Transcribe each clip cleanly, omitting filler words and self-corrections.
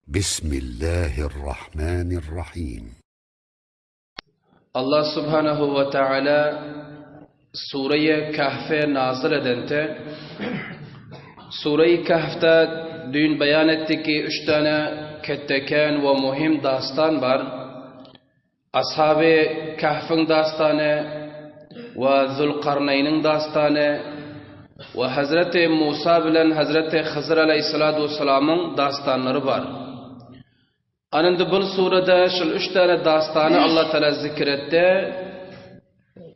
Bismillahirrahmanirrahim. Allah subhanahu wa ta'ala Sure-i Kahf'e nazil edente Sure-i Kahf'ta dün beyan ettik ki 3 tane ketteken ve muhim dastan var. Ashab-ı Kahf'ın dastanı ve Zulkarneyn'in dastanı ve Hazreti Musa bilen Hazreti Hızır aleyhissalatu vesselam'ın dastanları var. Anında bu surede şu 3 tane dastanı Allah Teala zikretti.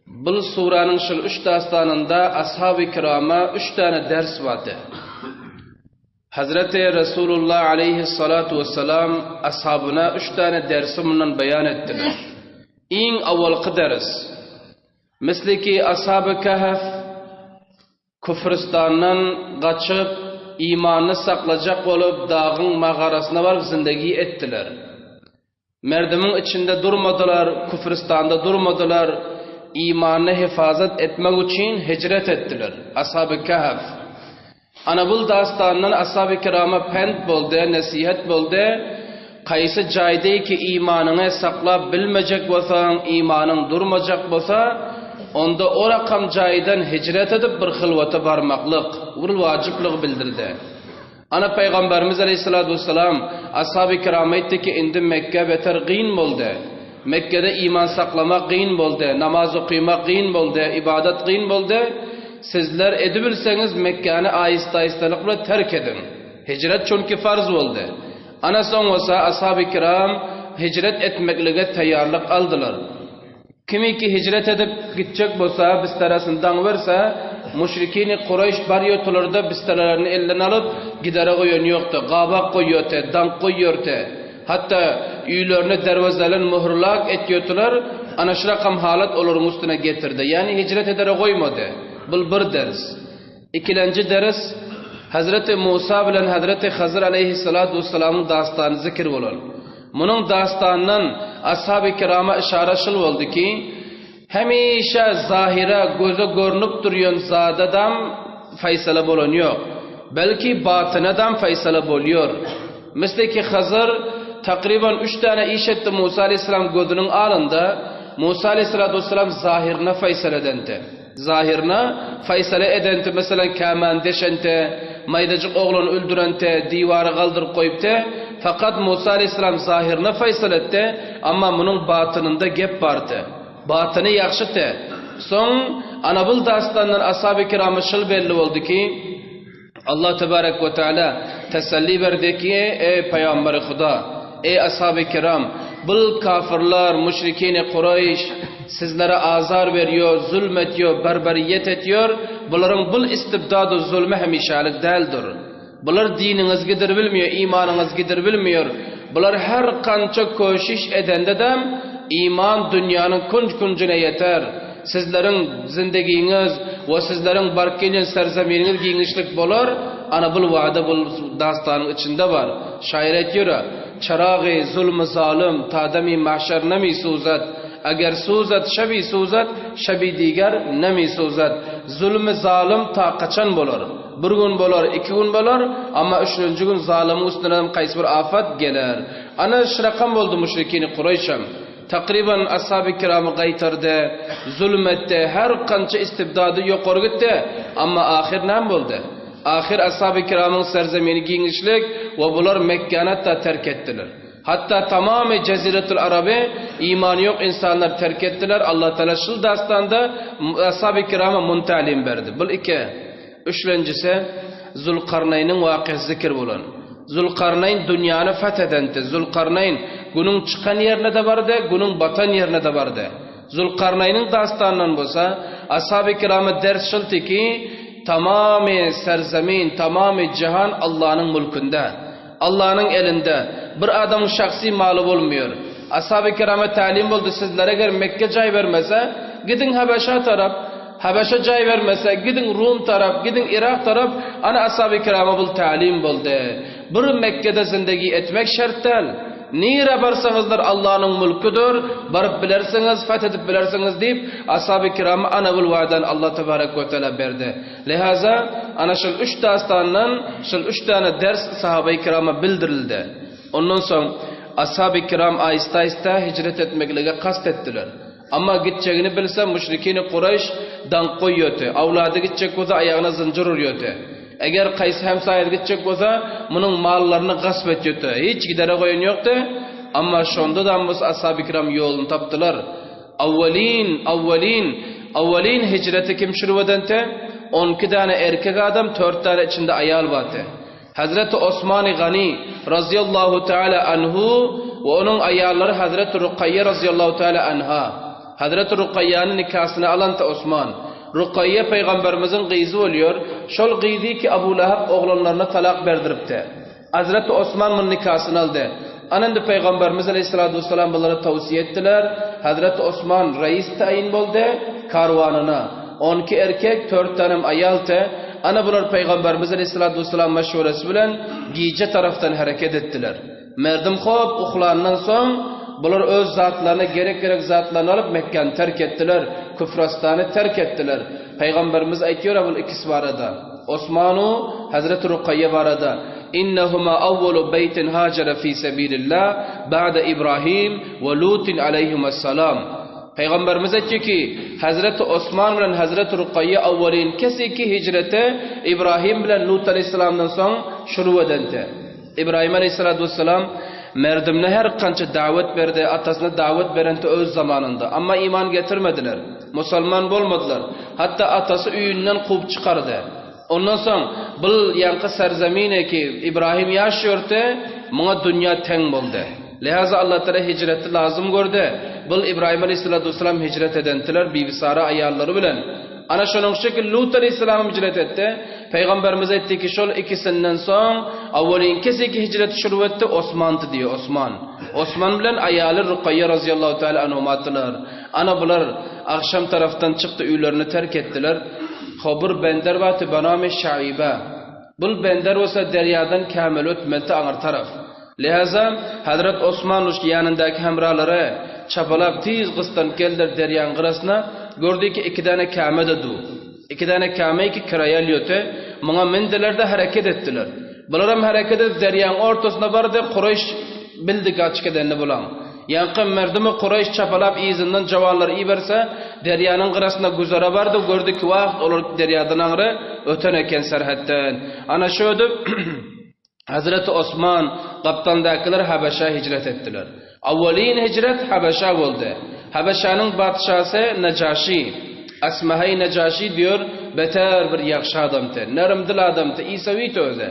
Bu suranın şu 3 dastanında ashab-ı kirama 3 tane ders vardı. Hazreti Resulullah aleyhissalatu vesselam ashabına 3 tane dersi bundan beyan ettiler. En avvalki ders misli ki ashab-ı Kahf küfristandan kaçıp imanını saklayacak olup dağın mağarasına varıp zindagi ettiler. Merdimin içinde durmadılar, küfristanda durmadılar. İmanını hifazet etmek için hicret ettiler. Ashab-ı Kahf. Ana bu dastandan ashab-ı kirama pend boldu, nasihat boldu. Kaysı caydı ki imanını saklap bilmeyecek bolsan, imanın durmayacak bolsa, onda o rakam caydan hicret edip bir hılvata barmaklık, bir vaciplik bildirdi. Ana Peygamberimiz Aleyhisselatü Vesselam ashab-ı kirama etti ki indi Mekke beter gîn boldu. Mekke'de iman saklamak gîn boldu, namaz okuymak gîn boldu, ibadet gîn boldu. Sizler edebilseniz Mekke'ni ahista-ahistalık bilen terk edin. Hicret çünkü farz oldu. Ana son olsa ashab-ı kiram hicret etmeklige tayarlık aldılar. Kimi ki hicret edip gidecek bolsa, bistarasından verse, müşrikini Kureyş baryotularda bistarlarını elden alıp gidere koyun yoktu. Gabak koyuyordu, dank koyuyordu. Hatta üylerine dervazelen mühürlak etiyordular. Ana şu rakam halat olurun üstüne getirdi. Yani hicret edere koymadı. Bu bir ders. İkinci ders Hazreti Musa bilen Hazreti Hızır aleyhissalatu vesselam'ın dastanı zikir olur. Bunun dastanından ashab-ı kirama işareşil oldu ki hemişe zahire göze görünüp duruyor zadadan faysala bulunuyor. Belki batınadan faysala buluyor. Mesela ki Hızır takriben 3 tane iş etti Musa aleyhisselam gözünün alında. Musa aleyhissalatu vesselam zahirine faysala edenti. Zahirine faysala edenti mesela kaman deşente, maydacık oğlunu öldürente, divarı kaldırıp koyupte. Fakat Musa aleyhisselam zahirine faysal etti ama bunun batınında gep vardı. Batını yakşıttı. Son anabıl dastandan ashab-ı kiramı şıl belli oldu ki Allah Tebarek ve Teala teselli verdi ki ey Peygamber-i Huda, ey ashab-ı kiram, bu kafirler, müşrikini Kureyş sizlere azar veriyor, zulmetiyor, berberiyet ediyor. Bunların bu istibdadı zulmü hemişalik değildir. Bunlar dininiz gider bilmiyor, imanınız gider bilmiyor. Bunlar her kança koşiş edende de iman dünyanın kuncuncuna yeter. Sizlerin zindaginiz ve sizlerin barkinin serzemininiz giyinişlik bolar. Ana bu vaada bu dastanın içinde var. Şair ediyor, çarağı zulmü zalim tademi mahşer nemi suzat. Eğer suzat şebi suzat, şebi diğer nemi suzat. Zulmü zalim ta kaçan bolar. Bir gün bolar, 2 gün bolar ama 3. gün zalimin üstüne qaysi bir afat gelir. Ana şirakam oldu müşrikini Kureyş'im. Takriben ashab-ı kiramı qaytardı, zulmetti, her kança istibdadı yukarı gitti. Ama ahir ne oldu? Ahir ashab-ı kiramın serzemini giyinişlik ve bunlar Mekke'ni da terk ettiler. Hatta tamamı Ceziretul Arabi imanı yok insanlar terk ettiler. Allah Teala şu dastanda ashab-ı kirama muntalim verdi. Bu iki. Üçüncüsü Zulkarneyn'in vakısı zikir bulan. Zulkarneyn dünyanı fethedenti. Zulkarneyn günün çıkan yerine de vardı, günün batan yerine de vardı. Zulkarneyn'in dastanından bolsa ashab-ı kirama ders şıltı ki tamamı serzemin, tamamı cihan Allah'ın mülkünde. Allah'ın elinde. Bir adamın şahsi malı olmuyor. Ashab-ı kirama talim oldu sizlere eğer Mekke cay vermese gidin Habeşa taraf. Habeşa cay vermese gidin Rum taraf, gidin Irak taraf. Ana ashab-ı kirama bu talim oldu. Bir Mekke'de zindagi etmek şart değil. Nire barsanızlar Allah'ın mülküdür. Barıp bilersiniz, fethedip bilersiniz deyip ashab-ı kiramı ana bu vaadan Allah Tebarek ve Teala verdi. Lihaza ana şu 3 dastandan şu 3 tane ders sahabe-i kirama bildirildi. Ondan soň ashab-ı kiram aýsta-aýsta hicret etmeklige kast etdiler. Amma gitjegini bilse müşrikini Qurayş dank koýýardy. Awlady gitjek bolsa aýagyna zynjir urýardy. Eger qaýsy hemsaýy gitjek bolsa, munyň mallaryny gasp etýärdi. Hiç gidere goýan ýokdy. Amma şonda da ashab-ı kiram ýoluny tapdylar. Awwalin hicreti kim şurwedente? 12 tane erkek adam, 4 tane içinde ayal vardı. Hazreti Osman-ı Gani radıyallahu teala anhu ve onun ayalları Hazreti Ruqayye radıyallahu teala anha. Hazreti Ruqayye'nin nikahını alan da Osman. Ruqayye peygamberimizin qıyızı oluyor. Şol qıydı ki Abu Lahab oğlanlarına talak berdiripti. Hazreti Osman bunun nikahını aldı. Anında peygamberimiz aleyhissalatu vesselam bunları tavsiye ettiler. Hazreti Osman reis tayin oldu karvanına. 12 erkek, 4 tane ayaltı. Ana bunlar peygamberimiz aleyhissalatu vesselam meşhuresi bilen giyce taraftan hareket ettiler. Merdim hop uxlandan soň bular öz zatlarına gerek zatlarını alıp Mekke'ni terk ettiler. Küfrastanı terk ettiler. Peygamberimiz aytıyor bu ikisi var arada. Osmanu Hazreti Ruqayye var arada. İnnehuma avvalu beytin hacere fi sebilillah ba'de İbrahim ve Lutin aleyhisselam. Peygamberimiz aytıyor ki Hazreti Osman bilen Hazreti Ruqayye awwalin kesiki hicrete İbrahim bilen Lut aleyhisselamdan soň şuru edildi. İbrahim aleyhissalatu vesselam merdimne her kança davet berdi, atasına davet berenti öz zamanında. Ama iman getirmediler. Musulman bolmadılar. Hatta atası üyünden kup çıkardı. Ondan soň bu yankı serzemine ki İbrahim yaşıyordu, buna dünya teng boldu. Lihaza Allah Teala hicreti lazım gördü. Bu İbrahim aleyhissalatu vesselam hicret edentiler Bibi-Sara ayarları bilen. Ana şonun şekil Lut aleyhisselam hicret etti. Peygamberimiz etti ki şol ikisinden soň awwalin kesiki hicret şuru etti Osman'dı diyor Osman. Osman bilen ayalı Ruqayye radıyallahu teala anhumatılar. Ana bular akşam taraftan çıktı, üylerini terk ettiler. Xobur bender vatı baname Şaibe. Bul bender olsa deryadan kamil ötmenti ağır taraf. Lihaza Hazret Osman yanındaki hemraları çapalap tiz qıstan keldir deryan qırasına gördü ki 2 tane kâme de du. 2 tane kâme ki kiraya liyote. Muna mendelerde hareket ettiler. Bular hem hareket edip deryan ortasına vardı. Qurayş bildi kaçık edenini bulan. Yankı merdimi Qurayş çapalap izinden cavallar iyi verse deryanın qırasına güzara vardı. Gördü ki vaqt olur deryadan ağrı öten eken serhatten. Ana şöyle Hazreti Osman kaptandakiler Habeşa hicret ettiler. Awwalin hicret Habeşa oldu. Habeşa'nın padişahı Necaşi. Asmahay Necaşi diyor, beter bir yaxşı adamdı. Nərmdil adamdı. İsavi tövde.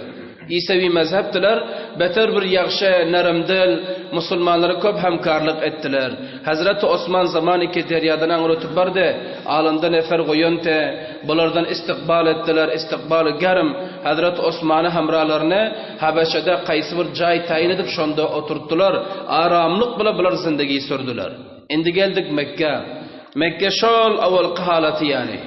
İsavi mezheptiler. Beter bir yaxşı, nərmdil Müslümanlara köp hemkarlık ettiler. Hazreti Osman zamanı ki deryadan ağrıtıp vardı. Alında nefer koyuntu. Bulardan istikbal ettiler. İstikbalı gerim. Hazreti Osman'ı hamralarını Habeşa'da qaysı bir cay tayin edip şonda oturttular. Aramlık bile bular zindegiyi sürdüler. Indi geldik Mekke. Mekke şol avvalki halati yani.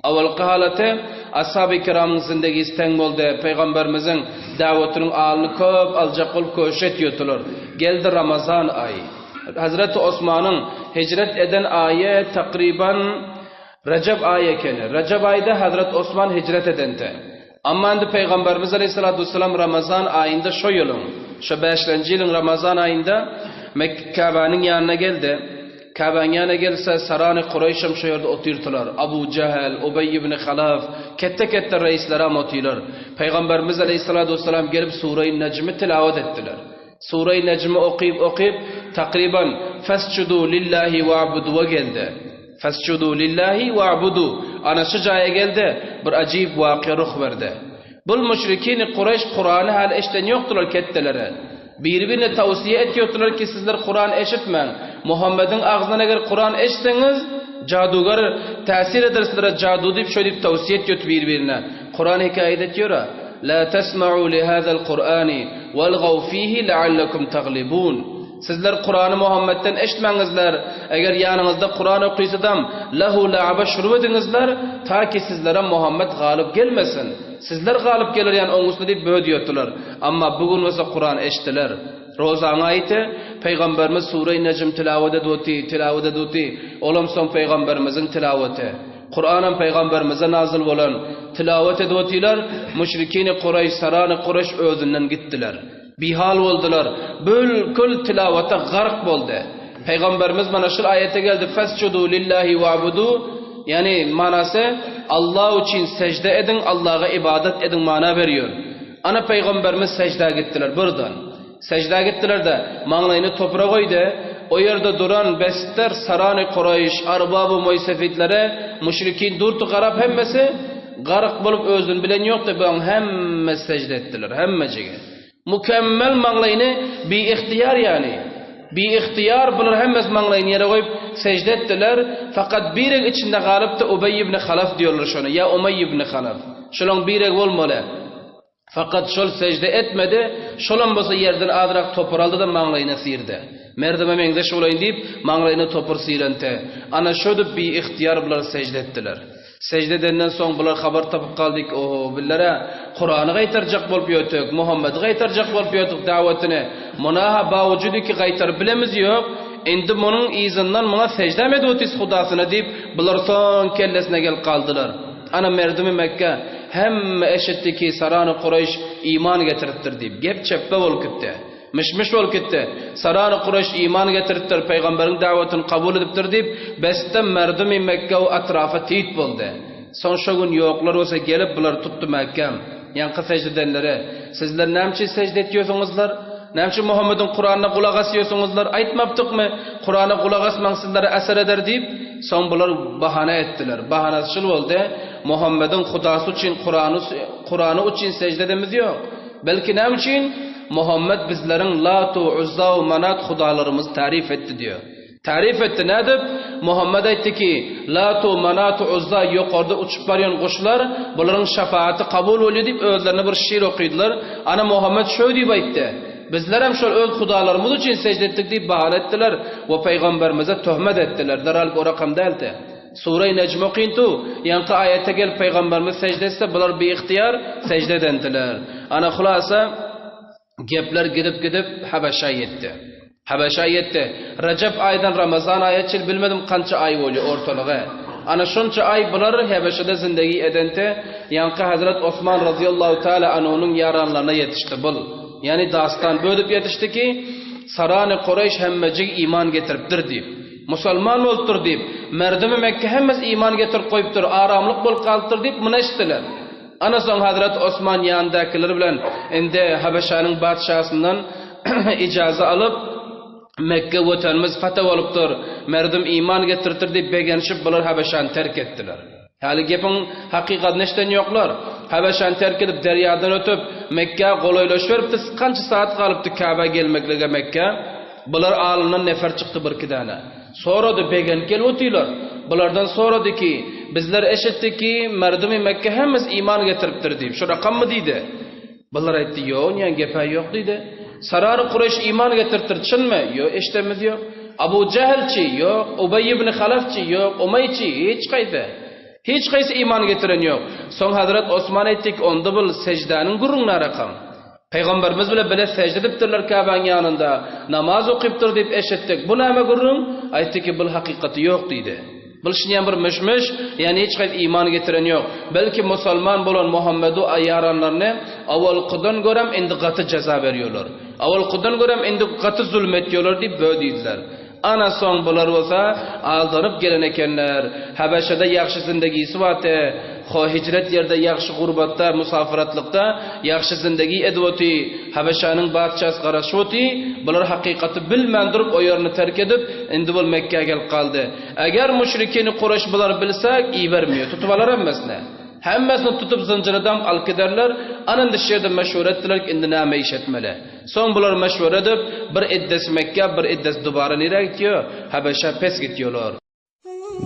Avvalki halati ashab-ı kiramın zindegisi teng oldu. Peygamberimizin davetinin alını köp alacak olup köşet yutulur. Geldi Ramazan ayı. Hazreti Osman'ın hicret eden ayı takriban Recep ayı ekeni. Recep ayında Hazreti Osman hicret edende. Amma indi Peygamberimiz aleyhissalatu vesselam Ramazan ayında şu yılın, şu 5. yılın Ramazan ayında Kabe'nin yanına geldi. Kabe'nin yanına gelse Sarani Qurayş'ım şu yerde oturtular. Abu Cehel, Ubey ibn Halaf, kette reislere oturtular. Peygamberimiz aleyhissalatu vesselam gelip Sure-i Necm'i tilavet ettiler. Sure-i Necm'i okuyup takriban Fescudu lillahi wa'budu geldi. Fescudu lillahi wa'budu. Ana şu caya geldi. Bir acayip vakıya ruh verdi. Bu müşrikini Qurayş Kur'an'ı hal eşten yoktular kettelere. Birbirine tavsiye ediyorlar ki sizler Kur'an eşitmen. Muhammed'in ağzından eğer Kur'an eşitseniz cadugar tesir eder sizlere cadu deyip şöyle bir tavsiye ediyor birbirine. Kur'an hikayet ediyor. La tesma'u li hadal Kur'ani velgav fihi leallekum taglibun. Sizler Kur'an'ı Muhammed'den eşitmenizler. Eğer yanınızda Kur'an okuysadam lahu la'aba şuru edinizler ta ki sizlere Muhammed galip gelmesin. Sizler galip gelir yani onusunu deyip böyle diyordular. Ama bugün olsa Kur'an eşittiler. Rozan ayeti Peygamberimiz Sure-i Necm tilavet eduti. Olam son Peygamberimizin tilaveti. Kur'an'ın Peygamberimize nazil olan tilavet edutiler. Müşrikini Qurayş, Sarani Qurayş özünden gittiler. bihal oldular. Bölkül tilavata gark boldu. Peygamberimiz mana şu ayete geldi. Fescudu lillahi va'budu. Yani manası Allah için secde edin, Allah'a ibadet edin mana veriyor. Ana Peygamberimiz secde gittiler buradan. Secde gittiler de mağlayını toprağa koydu. O yerde duran besler Sarani Kureyş, Arbab-ı Muysefidlere, müşrikin durdu qarab hemmesi garık bulup özün bilen yoktu. Ben hemme secde ettiler, hemmeciğe. Mükemmel mağlayını bir ihtiyar yani. Bir ihtiyar bunlar hemmesi mağlayını yere koyup secde ettiler. Fakat birek içinde galipti Ubey ibn Halaf diyorlar şunu. Ya Umey ibn Halaf. Şolun birek olmalı. Fakat şol secde etmedi. Şolun bolsa yerden adrak topur aldı da mağlayına sıyırdı. Merdime mengdeş olayın deyip mağlayına topur sıyırıntı. Ana şöyle bir ihtiyar bunlar secde ettiler. Secde edenden soň bular habar tapıp kaldık. Oho billere Kur'an'ı gaytarjak bolup ýötük, Muhammed'i gaytarjak bolup ýötük dawatyny. Munaha bawujudy ki gaytar bilemiz ýok. Endi munyň izinden muňa secde edýätis Hudasyna diýip bular soň kellesine gel kaldılar. Ana merdimi Mekke hemme eşitti ki Sarani Kureyş iman getiripdir diýip gep çeppe bolup gitdi. Mişmiş bolup gitdi. Sarani Kureyş iman getiripdir, peýgamberiň dawatyny kabul edipdir diýip bestem merdimi Mekke o atrafa tiýit boldy. Son şu gün ýoklar bolsa gelip bular tutdy Mekke. Ýanky secdedenlere sizler näme secde etýärsiňizler? Näme Muhammedin Kur'anyna gulak asýarsyňızlar? Aýtmapdykmy? Kur'ana gulak asmaň sizlere äser eder diýip son bular bahana etdiler. Bahanasy şol boldy. Muhammedin Hudasy üçin Kur'any üçin secde edemiz ýok. Belki näme üçin? Muhammed bizlerin Latu, Uzza ve Manat hudalarımız tarif etti diyor. Tarif etti ne edip? Muhammed etti ki Latu, Manat, Uzza yukarıda uçup baryan kuşlar bunların şefaati kabul oluyor deyip özlerine bir şiir okuydular. Ana Muhammed şöyle deyip etti. Bizler hem şöyle öz hudalarımız için secde ettik deyip bahane ettiler ve peygamberimize töhmet ettiler. Derhal o rakam değildi. Sure-i Necm okuyuntu, yankı ayette gel peygamberimiz secde etse bular bir ihtiyar secde edendiler. Ana hulasa gepler gidip Habeşa yetti. Habeşa yetti. Recep aydan Ramazan ayetçil bilmedim kança ay oluyor ortalığı. Ana şunça ay bular Habeşa'da zindagi edente yankı Hazret Osman radıyallahu teala anonun yaranlarına yetişti bul. Yani dastan bölüp yetişti ki Sarani Kureyş hemmecik iman getiriptir deyip. Musulman oldur deyip. Merdimi Mekke hemmes iman getirip koyuptur. Aramlık bol kalıptır deyip bunu eşittiler. Ana son Hazret Osman yanındakiler bilen indi Habeşa'nın batşasından icazı alıp Mekke vatanımız fetah olupdur. Merdim iman getirtir deyip begenişip bular Habeşa'nı terk ettiler. Hali gepin hakikat neşten yoklar. Habeşa'nı terk edip deryadan ötüp Mekke kolaylaş veripti. Kançı saat kalıptı Kabe gelmeklige Mekke. Bular alından nefer çıktı bir kidana. Sonra da begen gel otilar. Bulardan sonra da ki bizler eşittik ki merdimi Mekke hemiz iman getiriptir deyip. Şu rakam mı deydi? Bular etti yok, yani gepe yok deydi. Sararı Kureyş iman getirtir çın mı? Yok, iştemiz yok. Abu Cehilçi yok, Ubey ibn Halafçi yok, Umeyçi hiç kaydı. Hiç kaysı iman getiren yok. Son Hazret Osman ettik onda bul secdanın gurruna rakam. Peygamberimiz bile secde ediptirler Kabe'nin yanında. Namaz okuyuptur deyip eşittik. Bu näme gurrun? Aytti ki bu hakikati yok deydi. Bu şinyan bir mişmiş, yani hiç kayıt iman getiren yok. Belki Müslüman bulan Muhammed'u ayyaranlarını avval kudan görem indi katı ceza veriyorlar. Avval kudan görem indi katı zulmetiyorlar deyip böyle deydiler. Ana son bular olsa aldanıp gelen ekenler. Habeşa'da yaxşı zindagisi vatı. Hicret yerde yaxşı gurbatta, musafiratlıkta yaxşı zindagi edvoti. Habeşa'nın batçası qarashvoti. Bular hakikati bilmen durup o yerini terk edip indi bul Mekke'ye gel kaldı. Eğer müşrikini Kureyş bular bilsek iyi vermiyor. Tutubalar emmesine. Hemmesini tutup zincirden alkiderler. Anın dışarıda meşhur ettiler ki indi näme iş etmeli. Son bular meşhur edip bir iddes Mekke bir iddes dubara nere gidiyor? Habeşa pes gidiyorlar.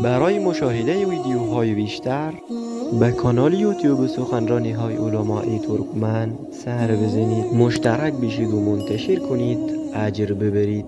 برای مشاهده ویدیوهای بیشتر به کانال یوتیوب سخنرانی های علمای ترکمن سر بزنید، مشترک بشید و منتشر کنید، اجر ببرید.